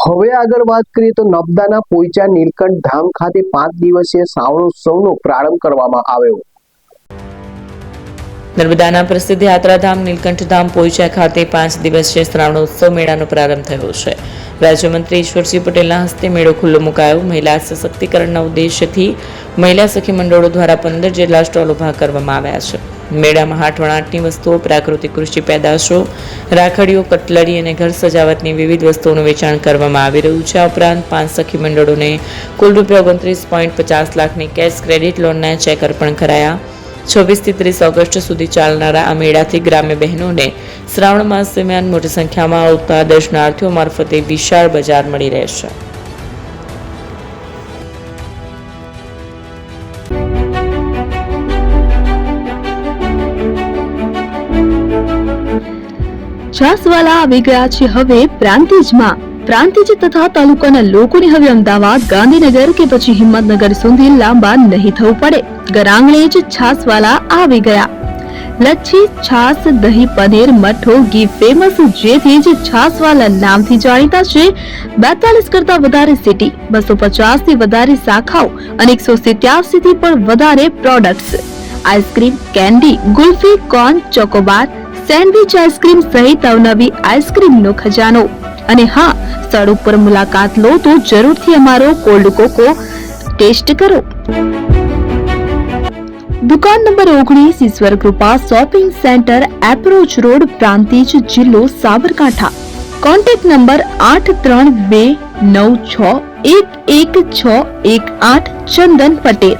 હવે આગળ વાત કરીએ તો નર્મદાના પોઈચા નીલકંઠ ધામ ખાતે 5 દિવસીય શ્રાવણોત્સવનો પ્રારંભ કરવામાં આવ્યો। નર્મદાના પ્રસિદ્ધ યાત્રાધામ નીલકંઠ ધામ પોઈચા ખાતે 5 દિવસીય શ્રાવણોત્સવ મેળાનો પ્રારંભ થયો છે। રાજ્યમંત્રી ઈશ્વરસિંહ પટેલના હસ્તે મેળો ખુલ્લો મુકાયો। મહિલા સશક્તિકરણના ઉદ્દેશ્યથી મહિલા સખી મંડળો દ્વારા 15 જેટલા સ્ટોલ ઊભા કરવામાં આવ્યા છે। મેળામાં હાથવણાટની વસ્તુઓ, પ્રાકૃતિક કૃષિ પેદાશો, રાખડીઓ, કટલરી અને ઘર સજાવટની વિવિધ વસ્તુઓનું વેચાણ કરવામાં આવી રહ્યું છે। આ ઉપરાંત 5 સખી મંડળોને કુલ ₹29.50 લાખની કેશ ક્રેડિટ લોનના ચેક અર્પણ કરાયા। 26 થી 30 ઓગસ્ટ સુધી ચાલનારા આ મેળાથી ગ્રામ્ય બહેનોને શ્રાવણ માસ દરમિયાન મોટી સંખ્યામાં આવતા દર્શનાર્થીઓ મારફતે વિશાળ બજાર મળી રહેશે। છાસવાલા આવી ગયા છે હવે પ્રાંતિજમાં। પ્રાંતિજ તથા તાલુકાના લોકોને હવે અમદાવાદ, ગાંધીનગર કે પછી હિંમતનગર સુધી લાંબા નહીં થવું પડે। ઘર આંગણે જ છાસવાલા આવી ગયા। લચ્છી, છાસ, દહીં, પનીર, મઠો, ઘી ફેમસ, જેથી જ છાસવાલા નામથી જાણીતા છે। 42 કરતા વધારે સિટી, 250 થી વધારે શાખાઓ અને 187 થી પણ વધારે products. Ice cream, candy, kulfi, corn, Chocobar, sandwich ice cream સહિત અવનવી આઈસ્ક્રીમનો ખજાનો। અને હા, સ્થળ ઉપર મુલાકાત લો તો જરૂરથી અમારો કોલ્ડ કોકો ટેસ્ટ કરો। દુકાન number 19, Ishwar Krupa shopping centre, approach road, Prantij, જિલ્લો Sabarkantha. Contact number 8329611618 Chandan Patel.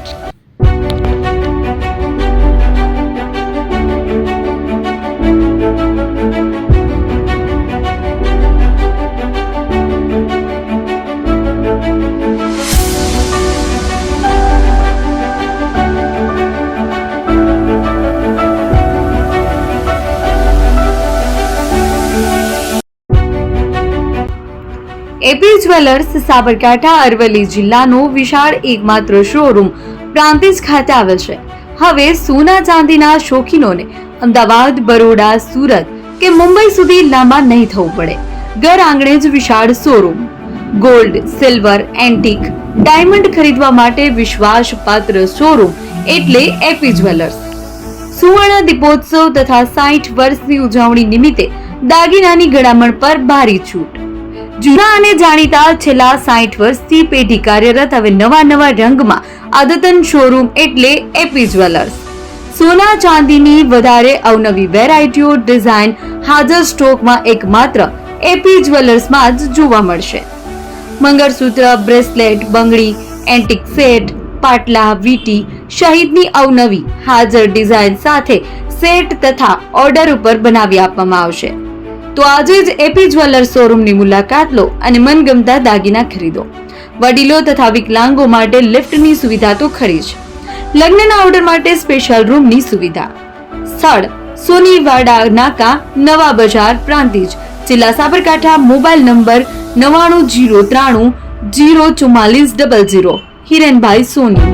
AP jewellers Sabarkantha Aravalli જિલ્લાનો વિશાળ એકમાત્ર શોરૂમ પ્રાંતિજ ખાતે આવેલ છે। હવે સોના ચાંદીના શોખીનોને અમદાવાદ, બરોડા, સુરત કે મુંબઈ સુધી લાંબા નહીં થવું પડે। ઘર આંગણે જ વિશાળ showroom. Gold, silver, antique, diamond ખરીદવા માટે વિશ્વાસપાત્ર શોરૂમ એટલે એપી જ્વેલર્સ। સુવર્ણ દીપોત્સવ તથા 60 વર્ષની ઉજવણી નિમિત્તે દાગીનાની ગળામણ પર ભારી છૂટ। જૂના અને જાણીતા છેલ્લા 60 વર્ષથી પેઢી કાર્યરત હવે નવા રંગમાં અદ્યતન શોરૂમ એટલે એપી જ્વેલર્સ। સોના ચાંદીની વધારે અવનવી વેરાયટીઓ, ડિઝાઇન હાજર સ્ટોકમાં એકમાત્ર એપી જ્વેલર્સમાં જ જોવા મળશે। મંગળસૂત્ર, બ્રેસલેટ, બંગડી, એન્ટિક સેટ, પાટલા, વીટી સહિતની અવનવી હાજર ડિઝાઇન સાથે સેટ તથા ઓર્ડર ઉપર બનાવી આપવામાં આવશે। તો આજે જ એપી જ્વેલર્સ શોરૂમની મુલાકાત લો અને મનગમતા દાગીના ખરીદો। વડીલો તથા વિકલાંગો માટે લિફ્ટની સુવિધા તો ખરી જ, લગ્નના ઓર્ડર માટે સ્પેશિયલ રૂમની સુવિધા। સ્થળ સોનીવાડા નાકા, નવા બજાર, પ્રાંતિજ, જિલ્લા સાબરકાંઠા। Mobile number 9903004400। હિરેનભાઈ સોની।